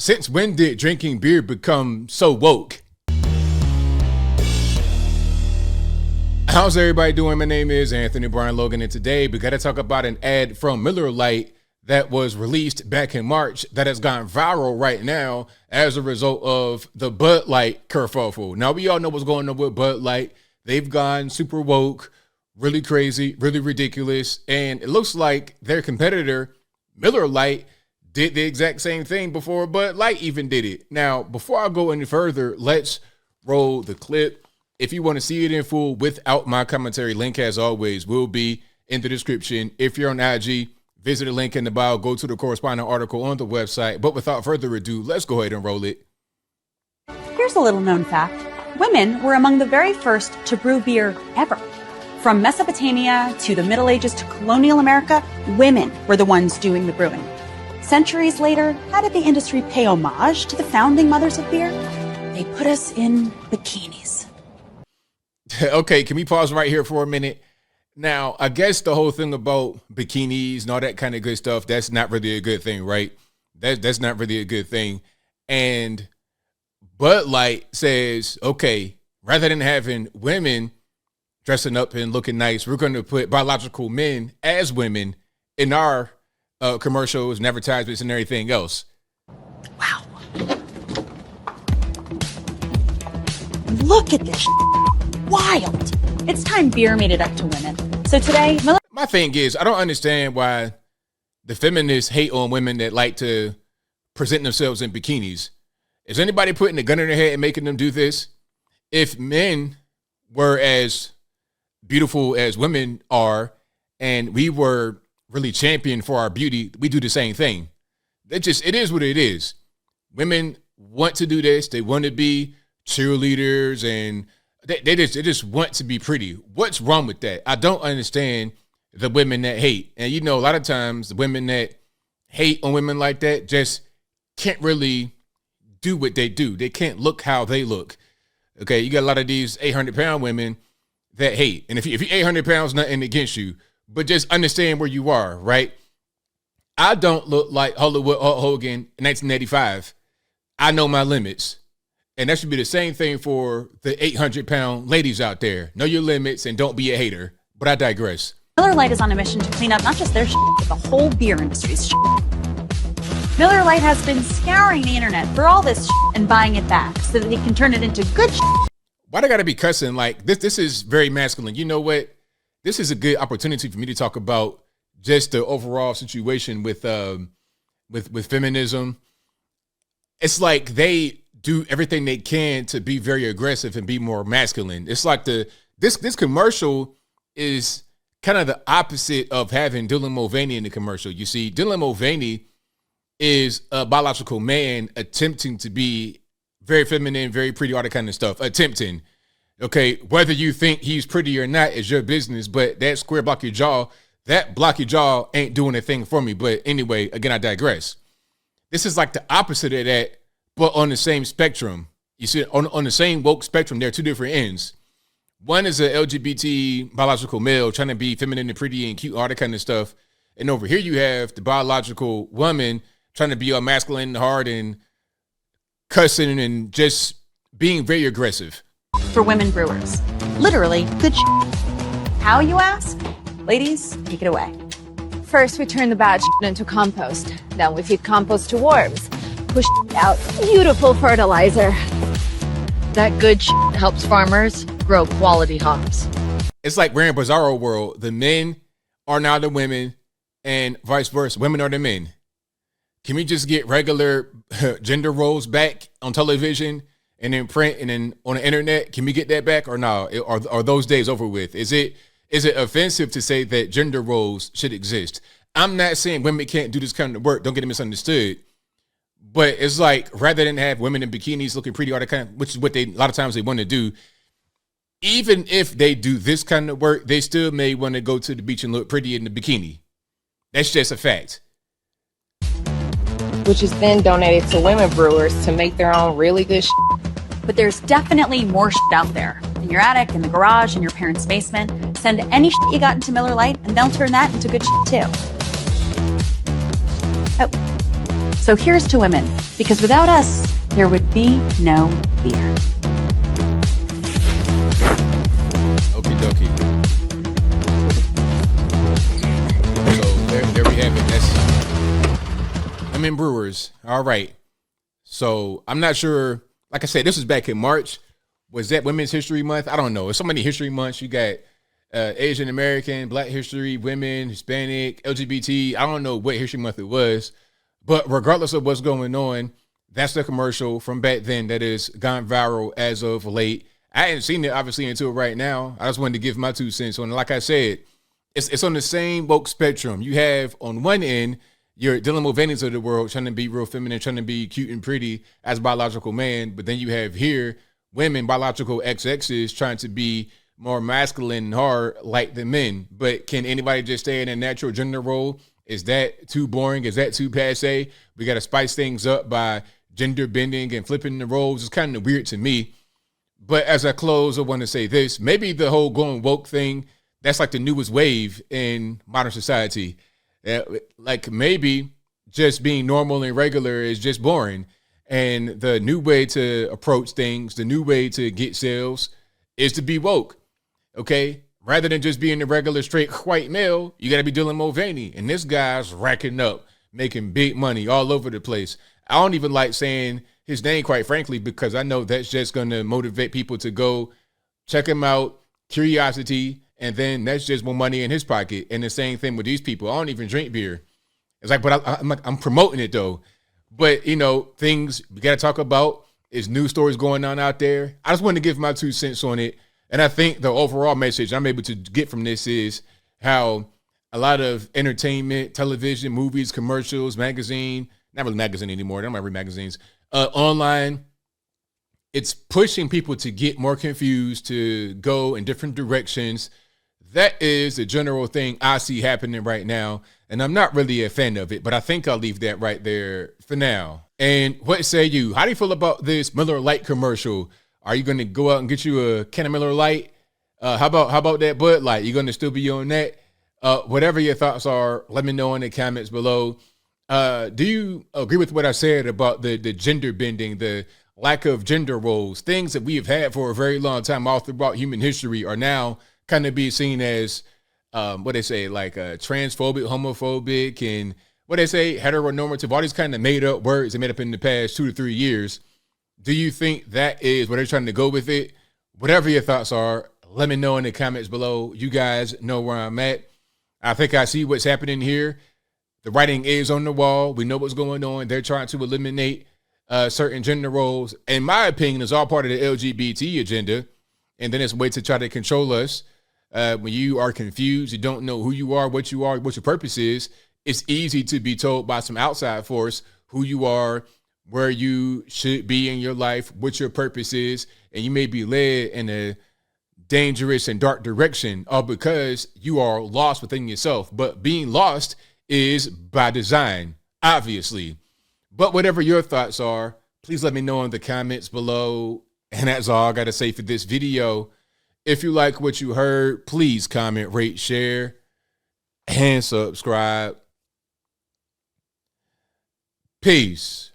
Since when did drinking beer become so woke? How's everybody doing? My name is Anthony Brian Logan, and today we got to talk about an ad from Miller Lite that was released back in March that has gone viral right now as a result of the Bud Light kerfuffle. Now, we all know what's going on with Bud Light. They've gone super woke, really crazy, really ridiculous, and it looks like their competitor, Miller Lite, did the exact same thing before Bud Light even did it. Now, before I go any further, let's roll the clip. If you want to see it in full without my commentary, link as always will be in the description. If you're on IG, visit the link in the bio, go to the corresponding article on the website. But without further ado, let's go ahead and roll it. Here's a little known fact. Women were among the very first to brew beer ever. From Mesopotamia to the Middle Ages to colonial America, women were the ones doing the brewing. Centuries later, how did the industry pay homage to the founding mothers of beer? They put us in bikinis. Okay, can we pause right here for a minute? Now, I guess the whole thing about bikinis and all that kind of good stuff, that's not really a good thing, right? That's not really a good thing. And Bud Light says, okay, rather than having women dressing up and looking nice, we're going to put biological men as women in our commercials and advertisements and everything else. Wow. Look at this wild. It's time beer made it up to women. So today, my thing is, I don't understand why the feminists hate on women that like to present themselves in bikinis. Is anybody putting a gun in their head and making them do this? If men were as beautiful as women are, and we were really championed for our beauty, we do the same thing. It is what it is. Women want to do this. They want to be cheerleaders, and they just want to be pretty. What's wrong with that? I don't understand the women that hate. And you know, a lot of times the women that hate on women like that just can't really do what they do. They can't look how they look. Okay, you got a lot of these 800-pound women that hate. And if you're 800 pounds, nothing against you, but just understand where you are, right? I don't look like Hollywood Hulk Hogan in 1985. I know my limits. And that should be the same thing for the 800-pound ladies out there. Know your limits and don't be a hater. But I digress. Miller Lite is on a mission to clean up not just their shit, but the whole beer industry's shit. Miller Lite has been scouring the internet for all this shit and buying it back so that they can turn it into good shit. Why they gotta be cussing like this? This is very masculine. You know what? This is a good opportunity for me to talk about just the overall situation with feminism. It's like they do everything they can to be very aggressive and be more masculine. It's like this commercial is kind of the opposite of having Dylan Mulvaney in the commercial. You see, Dylan Mulvaney is a biological man attempting to be very feminine, very pretty, all that kind of stuff. Attempting. Okay, whether you think he's pretty or not is your business, but that square blocky jaw, that blocky jaw ain't doing a thing for me. But anyway, again, I digress. This is like the opposite of that, but on the same spectrum. You see, on the same woke spectrum, there are two different ends. One is a LGBT biological male trying to be feminine and pretty and cute, all that kind of stuff. And over here you have the biological woman trying to be all masculine and hard and cussing and just being very aggressive. For women brewers. Literally, good shit. How, you ask? Ladies, take it away. First, we turn the bad shit into compost. Then we feed compost to worms. Push out beautiful fertilizer. That good shit helps farmers grow quality hops. It's like we're in Bizarro world. The men are now the women and vice versa. Women are the men. Can we just get regular gender roles back on television and in print and then on the internet? Can we get that back or no? Are those days over with? Is it offensive to say that gender roles should exist? I'm not saying women can't do this kind of work. Don't get it misunderstood. But it's like rather than have women in bikinis looking pretty, all that kind of, which is what a lot of times they want to do. Even if they do this kind of work, they still may want to go to the beach and look pretty in the bikini. That's just a fact. Which is then donated to women brewers to make their own really good But there's definitely more out there. In your attic, in the garage, in your parents' basement. Send any you got into Miller Lite and they'll turn that into good too. Oh, So here's to women, because without us, there would be no beer. Okie dokie. So there we have it. That's women brewers. All right. So I'm not sure. Like I said, this was back in March. Was that Women's History Month? I don't know. There's so many history months. You got Asian American, Black History, women, Hispanic, LGBT. I don't know what history month it was. But regardless of what's going on, that's the commercial from back then that is gone viral as of late. I hadn't seen it, obviously, until right now. I just wanted to give my 2 cents on it. Like I said, it's on the same woke spectrum. You have, on one end, your Dylan Mulvaney's of the world trying to be real feminine, trying to be cute and pretty as a biological man. But then you have here women, biological XXs, trying to be more masculine and hard like the men. But can anybody just stay in a natural gender role? Is that too boring? Is that too passe? We got to spice things up by gender bending and flipping the roles. It's kind of weird to me. But as I close, I want to say this. Maybe the whole going woke thing, that's like the newest wave in modern society. Like maybe just being normal and regular is just boring. And the new way to approach things, the new way to get sales is to be woke. Okay? Rather than just being a regular straight white male, you got to be Dylan Mulvaney. And this guy's racking up, making big money all over the place. I don't even like saying his name, quite frankly, because I know that's just going to motivate people to go check him out, curiosity, and then that's just more money in his pocket. And the same thing with these people. I don't even drink beer. It's like, but I'm promoting it though. But, you know, things we got to talk about is news stories going on out there. I just wanted to give my 2 cents on it. And I think the overall message I'm able to get from this is how a lot of entertainment, television, movies, commercials, magazine, not really magazine anymore. I don't read magazines. Online, it's pushing people to get more confused, to go in different directions. That is the general thing I see happening right now. And I'm not really a fan of it, but I think I'll leave that right there for now. And what say you? How do you feel about this Miller Lite commercial? Are you going to go out and get you a can of Miller Lite? How about that Bud Light? You going to still be on that? Whatever your thoughts are, let me know in the comments below. Do you agree with what I said about the gender bending, the lack of gender roles? Things that we have had for a very long time all throughout human history are now kind of being seen as, what they say, like transphobic, homophobic, and what they say, heteronormative, all these kind of made up words they made up in the past 2 to 3 years. Do you think that is where they're trying to go with it? Whatever your thoughts are, let me know in the comments below. You guys know where I'm at. I think I see what's happening here. The writing is on the wall. We know what's going on. They're trying to eliminate certain gender roles. In my opinion, it's all part of the LGBT agenda. And then it's a way to try to control us. When you are confused, you don't know who you are, what your purpose is, it's easy to be told by some outside force who you are, where you should be in your life, what your purpose is, and you may be led in a dangerous and dark direction, all because you are lost within yourself. But being lost is by design, obviously. But whatever your thoughts are, please let me know in the comments below. And that's all I got to say for this video. If you like what you heard, please comment, rate, share, and subscribe. Peace.